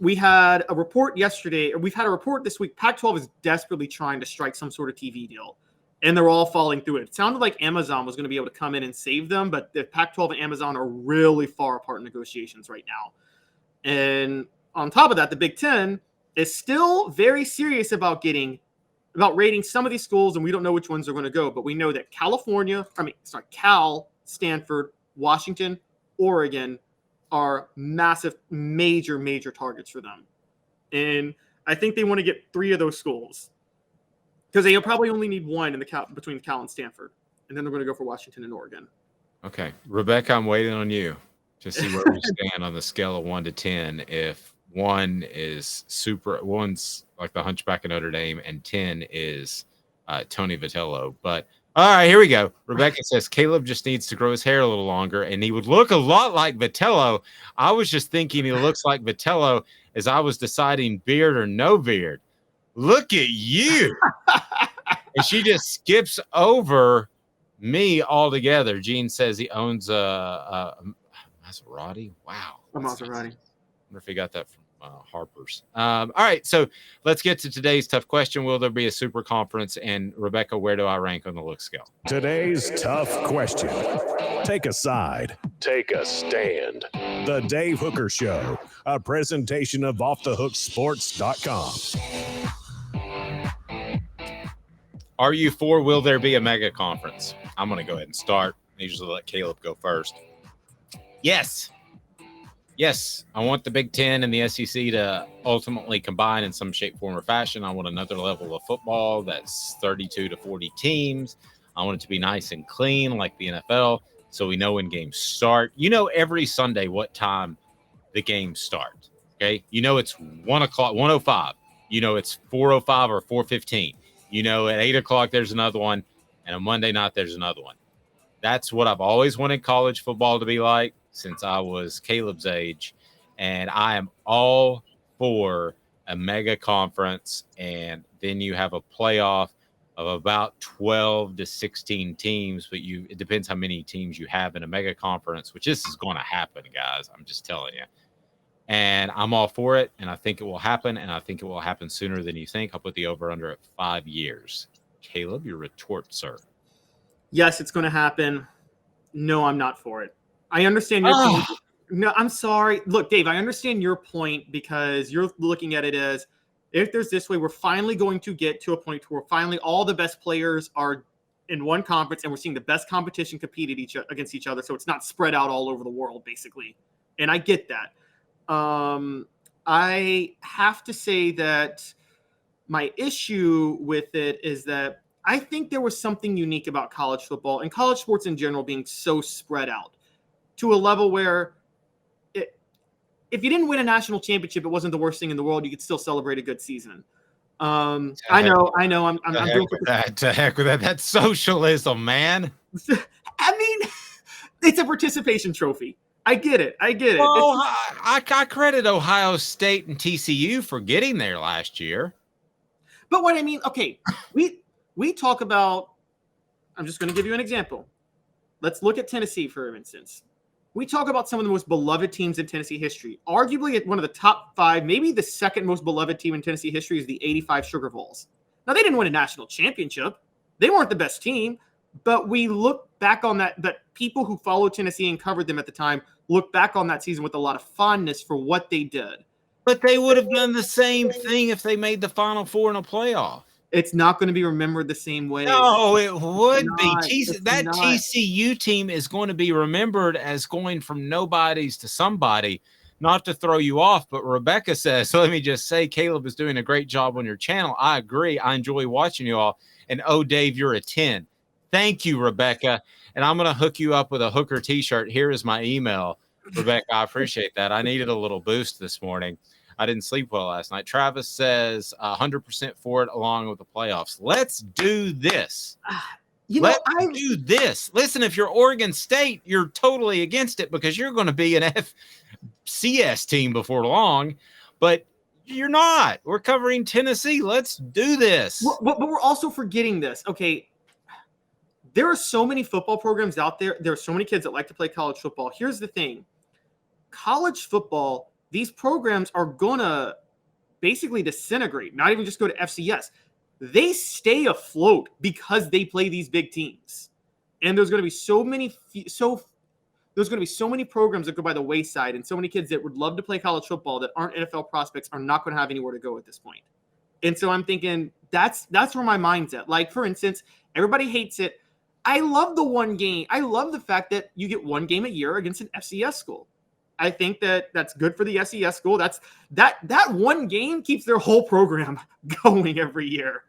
we had a report yesterday, or we've had a report this week. Pac-12 is desperately trying to strike some sort of TV deal, and they're all falling through it. It sounded like Amazon was going to be able to come in and save them, but the Pac-12 and Amazon are really far apart in negotiations right now. And on top of that, the Big Ten is still very serious about rating some of these schools, and we don't know which ones are going to go, but we know that Cal, Stanford, Washington, Oregon are massive, major targets for them. And I think they want to get 3 of those schools because they'll probably only need one between Cal and Stanford. And then they're going to go for Washington and Oregon. Okay. Rebecca, I'm waiting on you to see where we stand on the scale of 1 to 10. If 1 is one's like the Hunchback of Notre Dame, and 10 is Tony Vitello. But all right, here we go. Rebecca says Caleb just needs to grow his hair a little longer, and he would look a lot like Vitello. I was just thinking he looks like Vitello as I was deciding beard or no beard. Look at you. And she just skips over me altogether. Gene says he owns a Maserati. Wow. A Maserati. I wonder if he got that from Harper's. All right, so let's get to today's tough question. Will there be a super conference? And Rebecca, where do I rank on the look scale? Today's tough question. Take a side. Take a stand. The Dave Hooker Show, a presentation of offthehooksports.com. Are you for will there be a mega conference? I'm going to go ahead and start. I usually let Caleb go first. Yes, I want the Big Ten and the SEC to ultimately combine in some shape, form, or fashion. I want another level of football that's 32 to 40 teams. I want it to be nice and clean like the NFL so we know when games start. You know every Sunday what time the games start, okay? You know it's 1 o'clock, 1:05. You know it's 4:05 or 4:15. You know at 8 o'clock there's another one, and on Monday night there's another one. That's what I've always wanted college football to be like since I was Caleb's age, and I am all for a mega conference, and then you have a playoff of about 12 to 16 teams, but it depends how many teams you have in a mega conference, which this is going to happen, guys. I'm just telling you. And I'm all for it, and I think it will happen, and I think it will happen sooner than you think. I'll put the over-under at 5 years. Caleb, your retort, sir. Yes, it's going to happen. No, I'm not for it. I understand your point. No, I'm sorry. Look, Dave, I understand your point because you're looking at it as if there's this way, we're finally going to get to a point where finally all the best players are in one conference and we're seeing the best competition compete against each other. So it's not spread out all over the world, basically. And I get that. I have to say that my issue with it is that I think there was something unique about college football and college sports in general being so spread out to a level where if you didn't win a national championship, it wasn't the worst thing in the world. You could still celebrate a good season. I know. I'm doing that. To heck with that. That's socialism, man. I mean, it's a participation trophy. I get it. Well, I credit Ohio State and TCU for getting there last year. But what I mean, okay, we talk about, I'm just going to give you an example. Let's look at Tennessee, for instance. We talk about some of the most beloved teams in Tennessee history. Arguably one of the top 5, maybe the second most beloved team in Tennessee history is the 85 Sugar Vols. Now, they didn't win a national championship. They weren't the best team, but we look back on that people who followed Tennessee and covered them at the time look back on that season with a lot of fondness for what they did. But they would have done the same thing if they made the Final Four in a playoff. It's not going to be remembered the same way. No, it would be. That TCU team is going to be remembered as going from nobodies to somebody, not to throw you off. But Rebecca says, so let me just say, Caleb is doing a great job on your channel. I agree. I enjoy watching you all. And, oh, Dave, you're a 10. Thank you, Rebecca. And I'm going to hook you up with a Hooker T-shirt. Here is my email. Rebecca, I appreciate that. I needed a little boost this morning. I didn't sleep well last night. Travis says 100% for it along with the playoffs. Let's do this. Let's do this. Listen, if you're Oregon State, you're totally against it because you're going to be an FCS team before long, but you're not. We're covering Tennessee. Let's do this. But we're also forgetting this. Okay, there are so many football programs out there. There are so many kids that like to play college football. Here's the thing. College football, these programs are going to basically disintegrate, not even just go to FCS. They stay afloat because they play these big teams. And there's going to be so many programs that go by the wayside, and so many kids that would love to play college football that aren't NFL prospects are not going to have anywhere to go at this point. And so I'm thinking that's where my mind's at. Like, for instance, everybody hates it. I love the one game. I love the fact that you get one game a year against an FCS school. I think that's good for the SES school. That one game keeps their whole program going every year.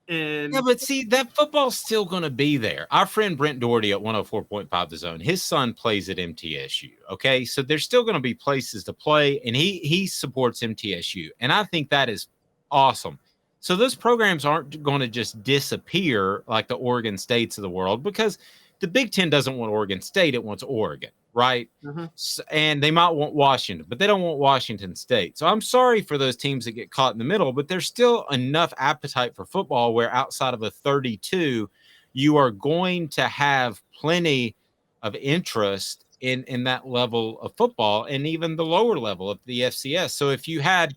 And yeah, but see, that football's still going to be there. Our friend Brent Doherty at 104.5 The Zone, his son plays at MTSU. Okay, so there's still going to be places to play, and he supports MTSU, and I think that is awesome. So those programs aren't going to just disappear like the Oregon States of the world, because the Big Ten doesn't want Oregon State; it wants Oregon, right? Mm-hmm. So, and they might want Washington, but they don't want Washington State. So I'm sorry for those teams that get caught in the middle, but there's still enough appetite for football where outside of a 32, you are going to have plenty of interest in that level of football and even the lower level of the FCS. So if you had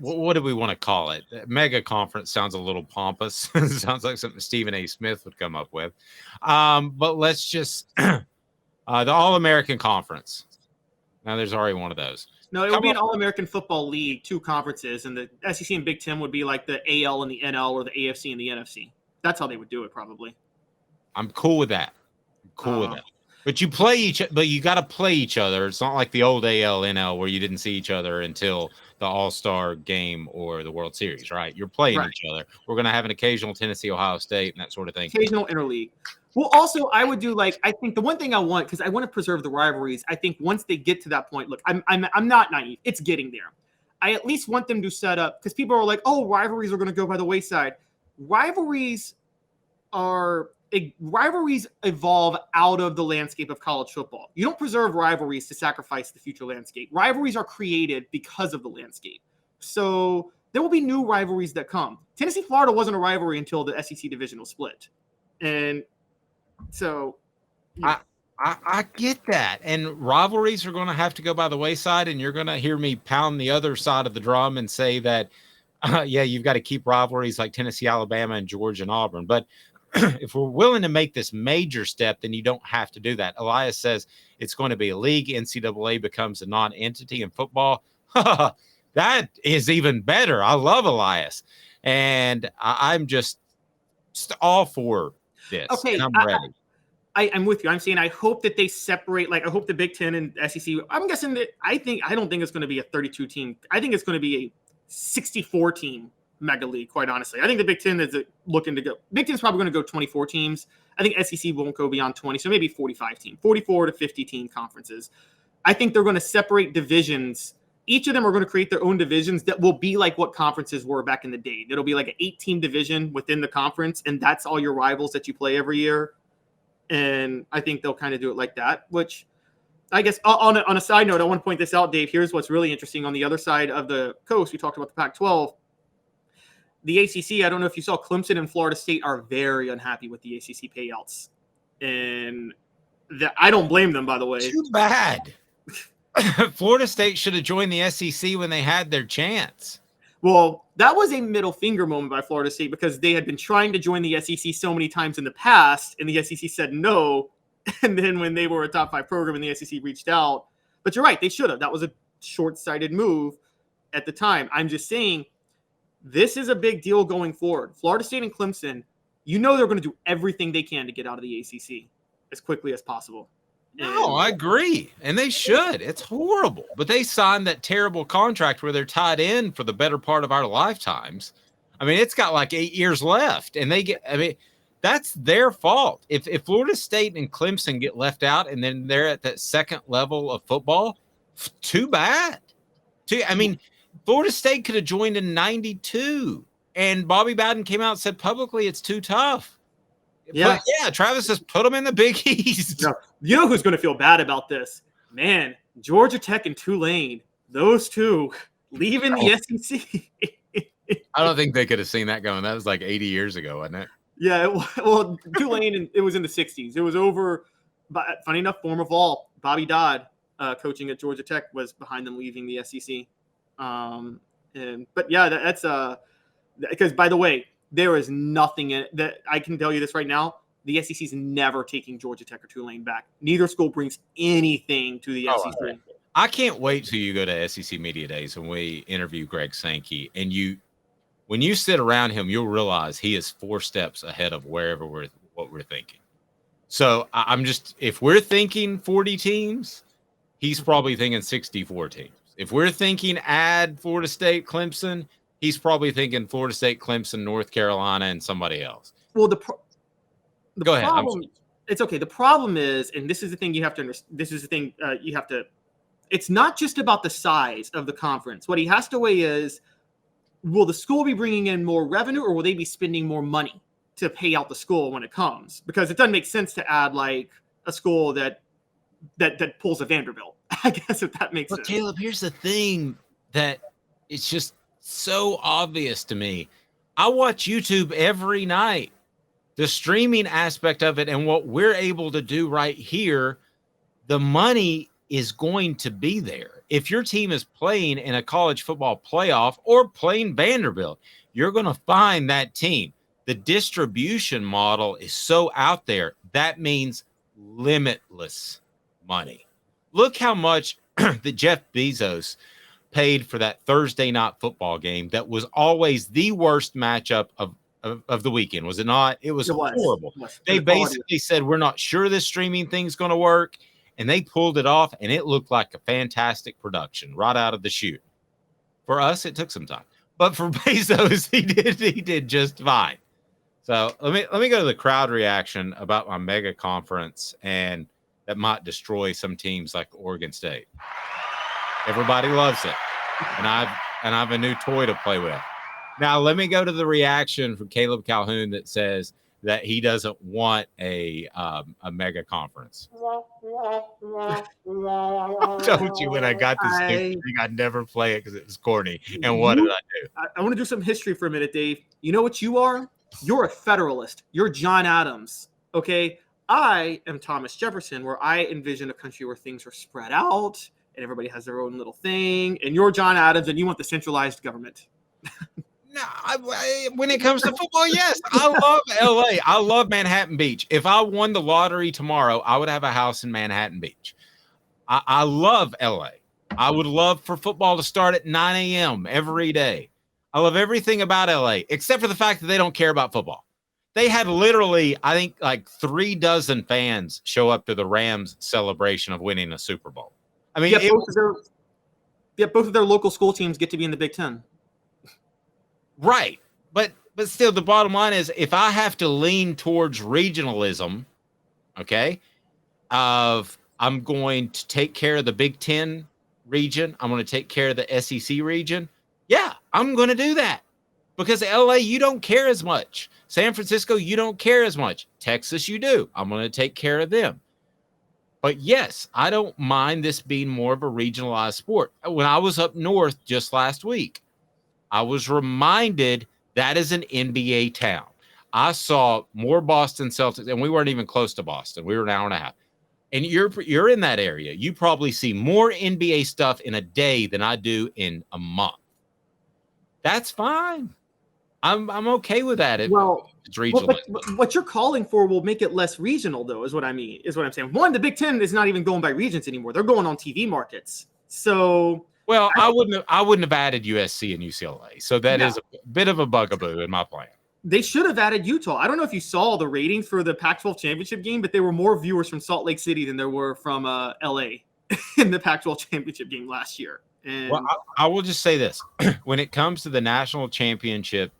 what do we want to call it? Mega conference sounds a little pompous. Sounds like something Stephen A. Smith would come up with. But let's just the All-American Conference. Now there's already one of those. No, it would be an All-American Football League, 2 conferences, and the SEC and Big Ten would be like the AL and the NL, or the AFC and the NFC. That's how they would do it, probably. I'm cool with that. With that. But you got to play each other. It's not like the old AL, NL where you didn't see each other until the All-Star game or the World Series, right? You're playing each other. We're going to have an occasional Tennessee, Ohio State, and that sort of thing. Occasional interleague. Well, also, I would do I think the one thing I want, because I want to preserve the rivalries. I think once they get to that point, look, I'm not naive. It's getting there. I at least want them to set up, because people are like, oh, rivalries are going to go by the wayside. Rivalries evolve out of the landscape of college football. You don't preserve rivalries to sacrifice the future landscape. Rivalries are created because of the landscape. So there will be new rivalries that come. Tennessee, Florida wasn't a rivalry until the SEC divisional split. And so I get that. And rivalries are going to have to go by the wayside, and you're going to hear me pound the other side of the drum and say that, you've got to keep rivalries like Tennessee, Alabama, and Georgia and Auburn. But if we're willing to make this major step, then you don't have to do that. Elias says it's going to be a league. NCAA becomes a non-entity in football. That is even better. I love Elias. And I'm just all for this. Okay, and I'm ready. I'm with you. I'm saying I hope that they separate. Like, I hope the Big Ten and SEC. I'm guessing that I don't think it's going to be a 32 team. I think it's going to be a 64 team mega league, quite honestly. I think the Big Ten is looking to go. Big Ten is probably going to go 24 teams. I think SEC won't go beyond 20, so maybe 45 team, 44 to 50 team conferences. I think they're going to separate divisions. Each of them are going to create their own divisions that will be like what conferences were back in the day. It'll be like an 8-team division within the conference, and that's all your rivals that you play every year. And I think they'll kind of do it like that, which I guess on a side note, I want to point this out, Dave. Here's what's really interesting. On the other side of the coast, we talked about the Pac-12. The ACC, I don't know if you saw, Clemson and Florida State are very unhappy with the ACC payouts. And I don't blame them, by the way. Too bad. Florida State should have joined the SEC when they had their chance. Well, that was a middle finger moment by Florida State, because they had been trying to join the SEC so many times in the past, and the SEC said no. And then when they were a top 5 program and the SEC reached out. But you're right, they should have. That was a short-sighted move at the time. I'm just saying, this is a big deal going forward. Florida State and Clemson, they're going to do everything they can to get out of the ACC as quickly as possible. No, I agree. And they should. It's horrible. But they signed that terrible contract where they're tied in for the better part of our lifetimes. I mean, it's got like 8 years left. And that's their fault. If Florida State and Clemson get left out and then they're at that second level of football, too bad. Florida State could have joined in 92, and Bobby Bowden came out and said publicly it's too tough. Yeah, Travis just put them in the Big East. No, you know who's going to feel bad about this? Man, Georgia Tech and Tulane, those two leaving the SEC. I don't think they could have seen that going. That was like 80 years ago, wasn't it? Yeah, well, Tulane, it was in the 60s. It was over, funny enough, former Vol, Bobby Dodd. coaching at Georgia Tech was behind them leaving the SEC. But yeah, that's because, by the way, there is nothing in it that I can tell you this right now. The SEC is never taking Georgia Tech or Tulane back. Neither school brings anything to the SEC. Right. I can't wait till you go to SEC Media Days when we interview Greg Sankey, and when you sit around him, you'll realize he is 4 steps ahead of what we're thinking. So I'm just, if we're thinking 40 teams, he's probably thinking 64 teams. If we're thinking add Florida State, Clemson, he's probably thinking Florida State, Clemson, North Carolina, and somebody else. Well, go ahead. It's okay. The problem is, and this is the thing you have to understand. This is the thing you have to. It's not just about the size of the conference. What he has to weigh is, will the school be bringing in more revenue, or will they be spending more money to pay out the school when it comes? Because it doesn't make sense to add like a school that pulls a Vanderbilt, I guess, if that makes sense. Caleb, here's the thing that it's just so obvious to me. I watch YouTube every night. The streaming aspect of it and what we're able to do right here, the money is going to be there. If your team is playing in a college football playoff or playing Vanderbilt, you're going to find that team. The distribution model is so out there. That means limitless money. Look how much that Jeff Bezos paid for that Thursday night football game that was always the worst matchup of the weekend, was it not? It was horrible. They basically said, we're not sure this streaming thing's going to work, and they pulled it off, and it looked like a fantastic production right out of the chute. For us, it took some time, but for Bezos, he did just fine. So let me go to the crowd reaction about my mega conference, and that might destroy some teams like Oregon State. Everybody loves it, and I have a new toy to play with. Now, let me go to the reaction from Caleb Calhoun that says that he doesn't want a mega conference. I told you when I got this thing, I'd never play it because it was corny. And what did I do? I want to do some history for a minute, Dave. You know what you are? You're a Federalist. You're John Adams. Okay? I am Thomas Jefferson, where I envision a country where things are spread out and everybody has their own little thing. And you're John Adams, and you want the centralized government. No, when it comes to football, yes. I love LA. I love Manhattan Beach. If I won the lottery tomorrow, I would have a house in Manhattan Beach. I love LA. I would love for football to start at 9 a.m. every day. I love everything about LA, except for the fact that they don't care about football. They had literally, I think, like 36 fans show up to the Rams celebration of winning a Super Bowl. I mean, both of their local school teams get to be in the Big Ten. Right. But still, the bottom line is, if I have to lean towards regionalism, okay, I'm going to take care of the Big Ten region, I'm going to take care of the SEC region, yeah, I'm going to do that. Because LA, you don't care as much. San Francisco, you don't care as much. Texas, you do. I'm going to take care of them. But yes, I don't mind this being more of a regionalized sport. When I was up north just last week, I was reminded that is an NBA town. I saw more Boston Celtics, and we weren't even close to Boston. We were an hour and a half. And you're in that area. You probably see more NBA stuff in a day than I do in a month. That's fine. I'm okay with that. It's regional. But what you're calling for will make it less regional, though, is what I mean. Is what I'm saying. One, the Big Ten is not even going by regions anymore. They're going on TV markets. So. Well, I wouldn't have added USC and UCLA. So that is a bit of a bugaboo in my plan. They should have added Utah. I don't know if you saw the ratings for the Pac-12 championship game, but there were more viewers from Salt Lake City than there were from LA in the Pac-12 championship game last year. And well, I will just say this. When it comes to the national championship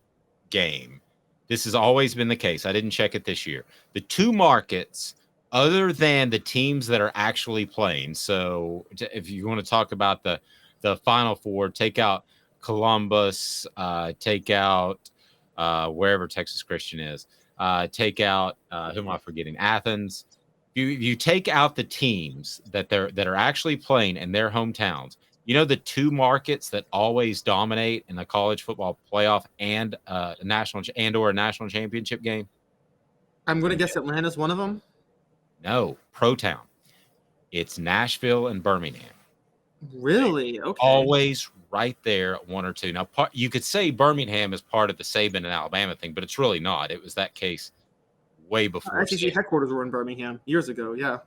game, this has always been the case. I didn't check it this year. The two markets, other than the teams that are actually playing, so if you want to talk about the Final Four, take out Columbus, take out wherever Texas Christian is, take out who am I forgetting? Athens. You take out the teams that are actually playing in their hometowns. You know, the two markets that always dominate in the college football playoff and a national championship game. I'm going to guess Atlanta's one of them. No, Pro Town. It's Nashville and Birmingham. Really? Okay. Always right there, one or two. Now, you could say Birmingham is part of the Saban and Alabama thing, but it's really not. It was that case way before. ACC headquarters were in Birmingham years ago. Yeah.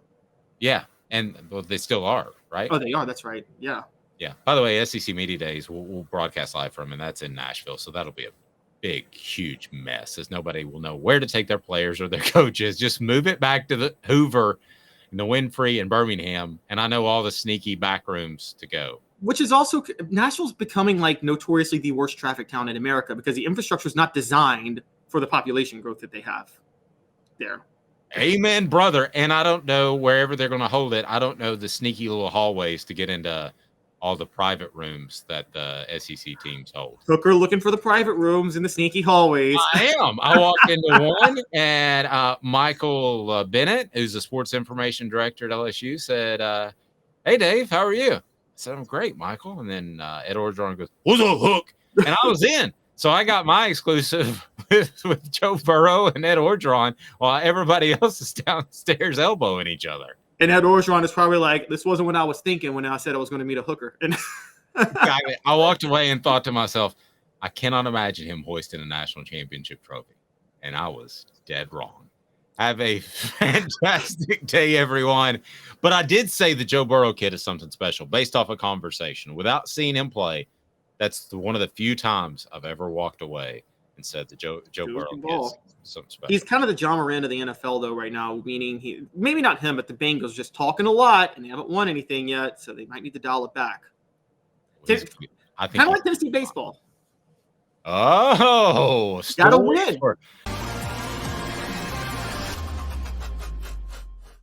Yeah, and well, they still are, right? Oh, they are. That's right. Yeah. Yeah. By the way, SEC Media Days, we'll broadcast live from, and that's in Nashville. So that'll be a big, huge mess, as nobody will know where to take their players or their coaches. Just move it back to the Hoover and the Winfrey and Birmingham, and I know all the sneaky back rooms to go. Which is also, Nashville's becoming like notoriously the worst traffic town in America because the infrastructure is not designed for the population growth that they have there. Amen, brother. And I don't know wherever they're going to hold it. I don't know the sneaky little hallways to get into all the private rooms that the SEC teams hold. Hooker looking for the private rooms in the sneaky hallways. I am. I walked into one, and Michael Bennett, who's the sports information director at LSU, said, "Hey, Dave, how are you?" I said, "I'm great, Michael." And then Ed Orgeron goes, "What's up, Hook?" And I was in. So I got my exclusive with Joe Burrow and Ed Orgeron while everybody else is downstairs elbowing each other. And Ed Orgeron is probably like, this wasn't what I was thinking when I said I was going to meet a Hooker. And I walked away and thought to myself, I cannot imagine him hoisting a national championship trophy. And I was dead wrong. Have a fantastic day, everyone. But I did say the Joe Burrow kid is something special based off a conversation. Without seeing him play, that's one of the few times I've ever walked away and said the Joe Burrow kid is something special. He's kind of the John Moran of the NFL, though, right now, meaning maybe not him, but the Bengals just talking a lot, and they haven't won anything yet, so they might need to dial it back. I think kind of like Tennessee baseball. Oh, gotta win.